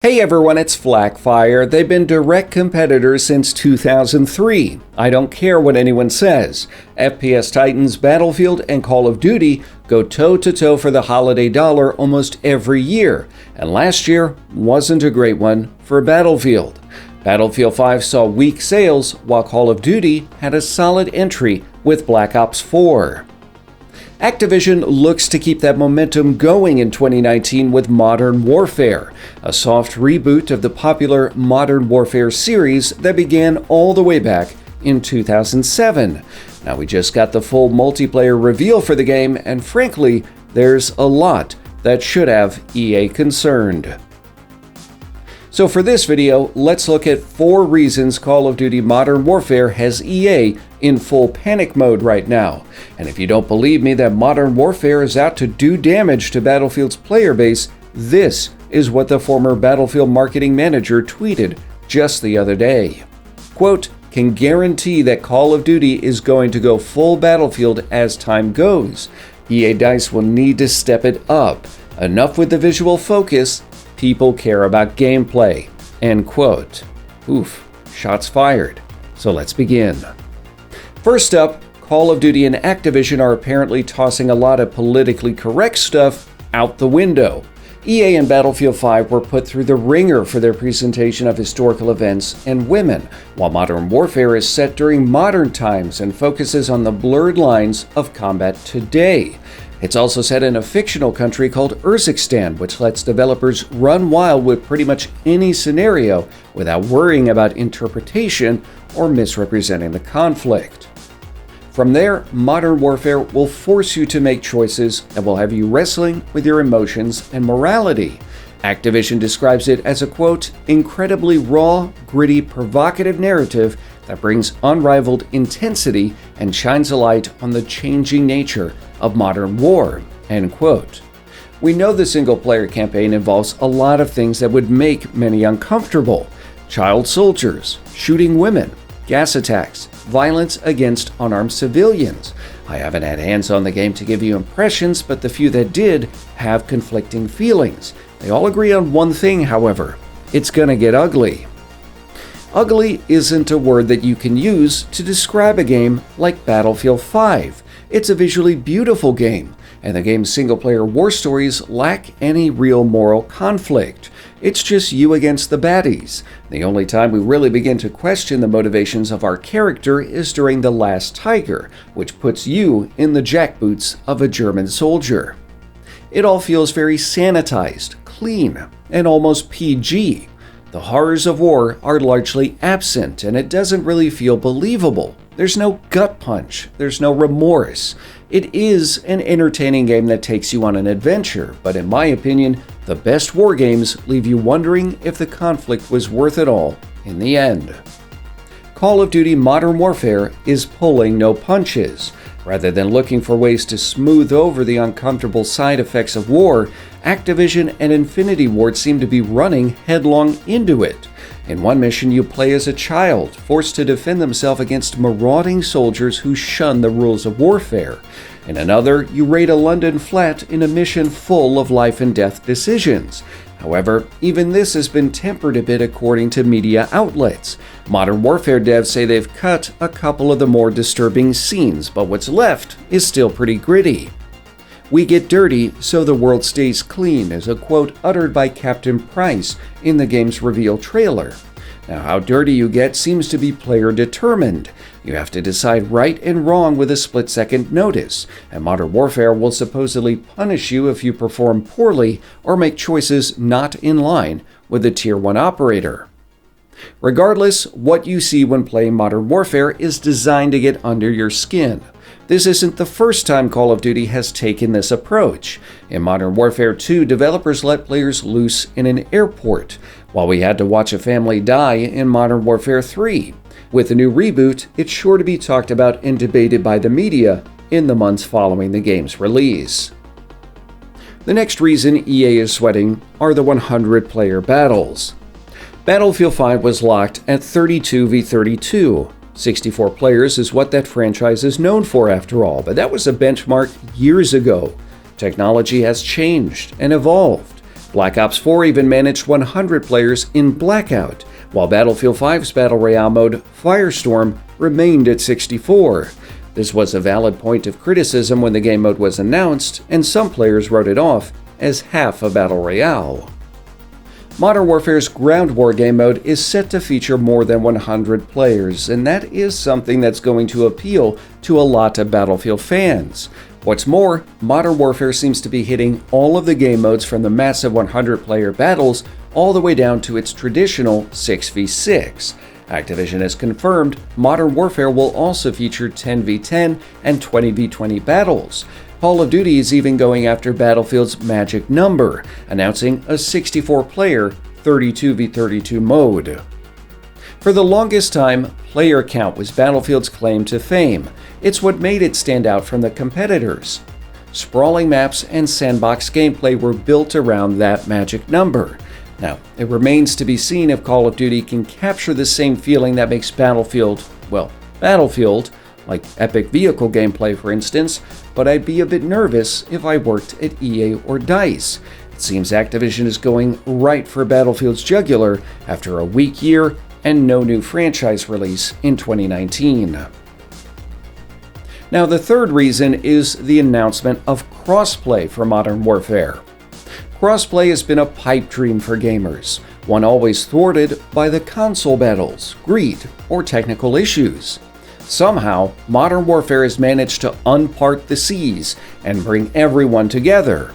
Hey everyone, it's Flak. They've been direct competitors since 2003. I don't care what anyone says. FPS titans Battlefield and Call of Duty go toe-to-toe for the holiday dollar almost every year, and last year wasn't a great one for Battlefield. Battlefield 5 saw weak sales, while Call of Duty had a solid entry with Black Ops 4. Activision looks to keep that momentum going in 2019 with Modern Warfare, a soft reboot of the popular Modern Warfare series that began all the way back in 2007. Now we just got the full multiplayer reveal for the game, and frankly, there's a lot that should have EA concerned. So for this video, let's look at 4 reasons Call of Duty Modern Warfare has EA in full panic mode right now. And if you don't believe me that Modern Warfare is out to do damage to Battlefield's player base, this is what the former Battlefield marketing manager tweeted just the other day. Quote, "Can guarantee that Call of Duty is going to go full Battlefield as time goes. EA DICE will need to step it up. Enough with the visual focus. People care about gameplay." End quote. Oof, shots fired. So let's begin. First up, Call of Duty and Activision are apparently tossing a lot of politically correct stuff out the window. EA and Battlefield 5 were put through the ringer for their presentation of historical events and women, while Modern Warfare is set during modern times and focuses on the blurred lines of combat today. It's also set in a fictional country called Urzikstan, which lets developers run wild with pretty much any scenario without worrying about interpretation or misrepresenting the conflict. From there, Modern Warfare will force you to make choices that will have you wrestling with your emotions and morality. Activision describes it as a, quote, "incredibly raw, gritty, provocative narrative that brings unrivaled intensity and shines a light on the changing nature of modern war," end quote. We know the single-player campaign involves a lot of things that would make many uncomfortable. Child soldiers, shooting women, gas attacks, violence against unarmed civilians. I haven't had hands on the game to give you impressions, but the few that did have conflicting feelings. They all agree on one thing, however: it's gonna get ugly. Ugly isn't a word that you can use to describe a game like Battlefield 5. It's a visually beautiful game, and the game's single-player war stories lack any real moral conflict. It's just you against the baddies. The only time we really begin to question the motivations of our character is during The Last Tiger, which puts you in the jackboots of a German soldier. It all feels very sanitized, clean, and almost PG. The horrors of war are largely absent, and it doesn't really feel believable. There's no gut punch, there's no remorse. It is an entertaining game that takes you on an adventure, but in my opinion, the best war games leave you wondering if the conflict was worth it all in the end. Call of Duty Modern Warfare is pulling no punches. Rather than looking for ways to smooth over the uncomfortable side effects of war, Activision and Infinity Ward seem to be running headlong into it. In one mission, you play as a child, forced to defend themselves against marauding soldiers who shun the rules of warfare. In another, you raid a London flat in a mission full of life and death decisions. However, even this has been tempered a bit according to media outlets. Modern Warfare devs say they've cut a couple of the more disturbing scenes, but what's left is still pretty gritty. "We get dirty so the world stays clean" is a quote uttered by Captain Price in the game's reveal trailer. Now, how dirty you get seems to be player determined. You have to decide right and wrong with a split-second notice, and Modern Warfare will supposedly punish you if you perform poorly or make choices not in line with the Tier 1 operator. Regardless, what you see when playing Modern Warfare is designed to get under your skin. This isn't the first time Call of Duty has taken this approach. In Modern Warfare 2, developers let players loose in an airport, while we had to watch a family die in Modern Warfare 3. With the new reboot, it's sure to be talked about and debated by the media in the months following the game's release. The next reason EA is sweating are the 100-player battles. Battlefield 5 was locked at 32 v 32. 64 players is what that franchise is known for after all, but that was a benchmark years ago. Technology has changed and evolved. Black Ops 4 even managed 100 players in Blackout, while Battlefield 5's Battle Royale mode, Firestorm, remained at 64. This was a valid point of criticism when the game mode was announced, and some players wrote it off as half a Battle Royale. Modern Warfare's Ground War game mode is set to feature more than 100 players, and that is something that's going to appeal to a lot of Battlefield fans. What's more, Modern Warfare seems to be hitting all of the game modes from the massive 100-player battles all the way down to its traditional 6v6. Activision has confirmed Modern Warfare will also feature 10v10 and 20v20 battles. Call of Duty is even going after Battlefield's magic number, announcing a 64-player 32v32 mode. For the longest time, player count was Battlefield's claim to fame. It's what made it stand out from the competitors. Sprawling maps and sandbox gameplay were built around that magic number. Now, it remains to be seen if Call of Duty can capture the same feeling that makes Battlefield, like epic vehicle gameplay for instance, but I'd be a bit nervous if I worked at EA or DICE. It seems Activision is going right for Battlefield's jugular after a weak year and no new franchise release in 2019. Now, the third reason is the announcement of Crossplay for Modern Warfare. Crossplay has been a pipe dream for gamers, one always thwarted by the console battles, greed, or technical issues. Somehow, Modern Warfare has managed to unpart the seas and bring everyone together.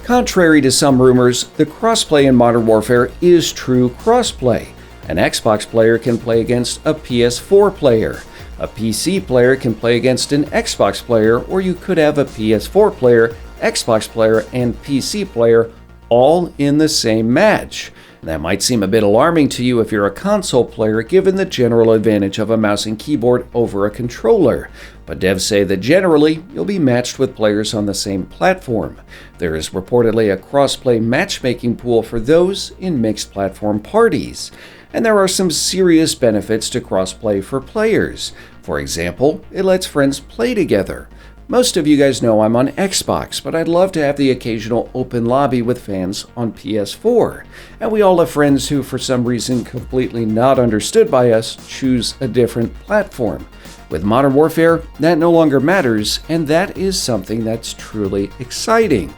Contrary to some rumors, the crossplay in Modern Warfare is true crossplay. An Xbox player can play against a PS4 player. A PC player can play against an Xbox player, or you could have a PS4 player, Xbox player, and PC player all in the same match. That might seem a bit alarming to you if you're a console player, given the general advantage of a mouse and keyboard over a controller, but devs say that generally you'll be matched with players on the same platform. There is reportedly a cross-play matchmaking pool for those in mixed platform parties, and there are some serious benefits to cross-play for players. For example, it lets friends play together. Most of you guys know I'm on Xbox, but I'd love to have the occasional open lobby with fans on PS4. And we all have friends who, for some reason completely not understood by us, choose a different platform. With Modern Warfare, that no longer matters, and that is something that's truly exciting.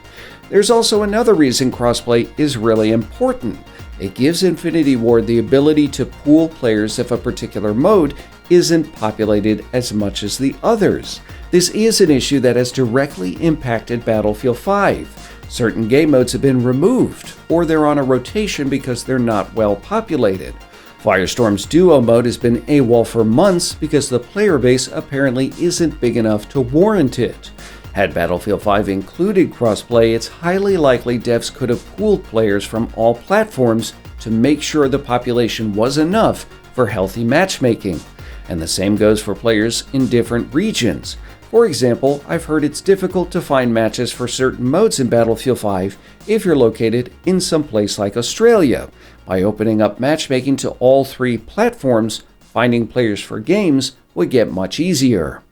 There's also another reason crossplay is really important. It gives Infinity Ward the ability to pool players if a particular mode isn't populated as much as the others. This is an issue that has directly impacted Battlefield 5. Certain game modes have been removed, or they're on a rotation because they're not well populated. Firestorm's duo mode has been AWOL for months because the player base apparently isn't big enough to warrant it. Had Battlefield 5 included crossplay, it's highly likely devs could have pooled players from all platforms to make sure the population was enough for healthy matchmaking. And the same goes for players in different regions. For example, I've heard it's difficult to find matches for certain modes in Battlefield 5 if you're located in some place like Australia. By opening up matchmaking to all three platforms, finding players for games would get much easier.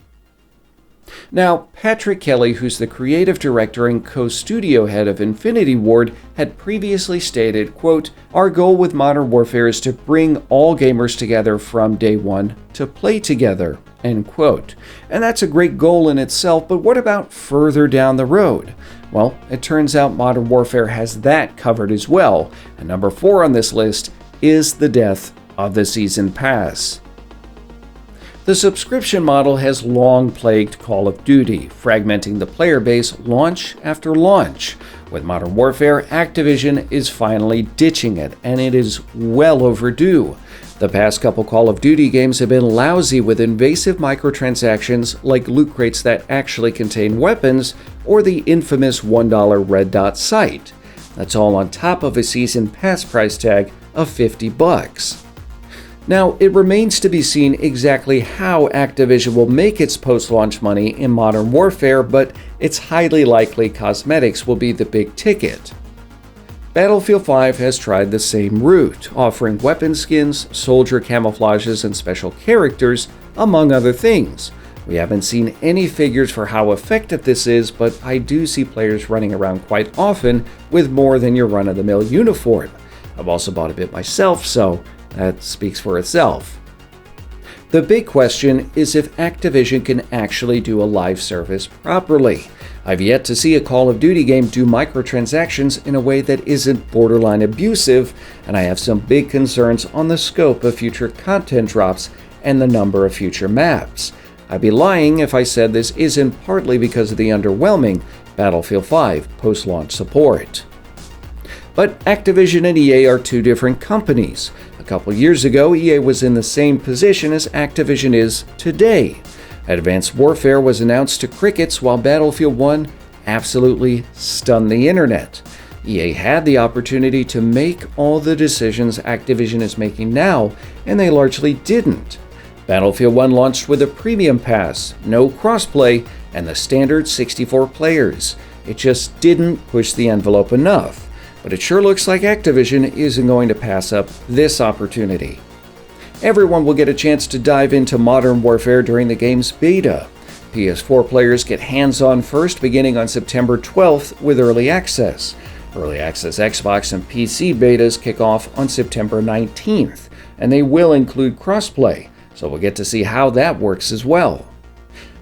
Now, Patrick Kelly, who's the creative director and co-studio head of Infinity Ward, had previously stated, quote, "Our goal with Modern Warfare is to bring all gamers together from day one to play together," end quote. And that's a great goal in itself, but what about further down the road? Well, it turns out Modern Warfare has that covered as well, and number 4 on this list is the death of the Season Pass. The subscription model has long plagued Call of Duty, fragmenting the player base launch after launch. With Modern Warfare, Activision is finally ditching it, and it is well overdue. The past couple Call of Duty games have been lousy with invasive microtransactions like loot crates that actually contain weapons, or the infamous $1 red dot site. That's all on top of a season pass price tag of $50. Now, it remains to be seen exactly how Activision will make its post-launch money in Modern Warfare, but it's highly likely cosmetics will be the big ticket. Battlefield 5 has tried the same route, offering weapon skins, soldier camouflages, and special characters, among other things. We haven't seen any figures for how effective this is, but I do see players running around quite often with more than your run-of-the-mill uniform. I've also bought a bit myself, so that speaks for itself. The big question is if Activision can actually do a live service properly. I've yet to see a Call of Duty game do microtransactions in a way that isn't borderline abusive, and I have some big concerns on the scope of future content drops and the number of future maps. I'd be lying if I said this isn't partly because of the underwhelming Battlefield 5 post-launch support. But Activision and EA are two different companies. A couple years ago, EA was in the same position as Activision is today. Advanced Warfare was announced to crickets while Battlefield 1 absolutely stunned the internet. EA had the opportunity to make all the decisions Activision is making now, and they largely didn't. Battlefield 1 launched with a premium pass, no crossplay, and the standard 64 players. It just didn't push the envelope enough. But it sure looks like Activision isn't going to pass up this opportunity. Everyone will get a chance to dive into Modern Warfare during the game's beta. PS4 players get hands-on first beginning on September 12th with Early Access. Early Access Xbox and PC betas kick off on September 19th, and they will include crossplay, so we'll get to see how that works as well.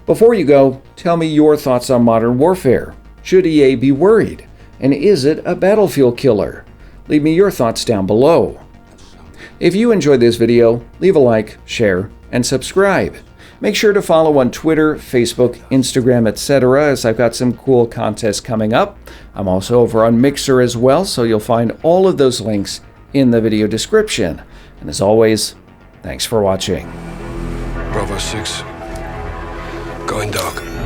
Before you go, tell me your thoughts on Modern Warfare. Should EA be worried? And is it a Battlefield killer? Leave me your thoughts down below. If you enjoyed this video, leave a like, share, and subscribe. Make sure to follow on Twitter, Facebook, Instagram, etc. as I've got some cool contests coming up. I'm also over on Mixer as well, so you'll find all of those links in the video description. And as always, thanks for watching. Bravo 6, going dark.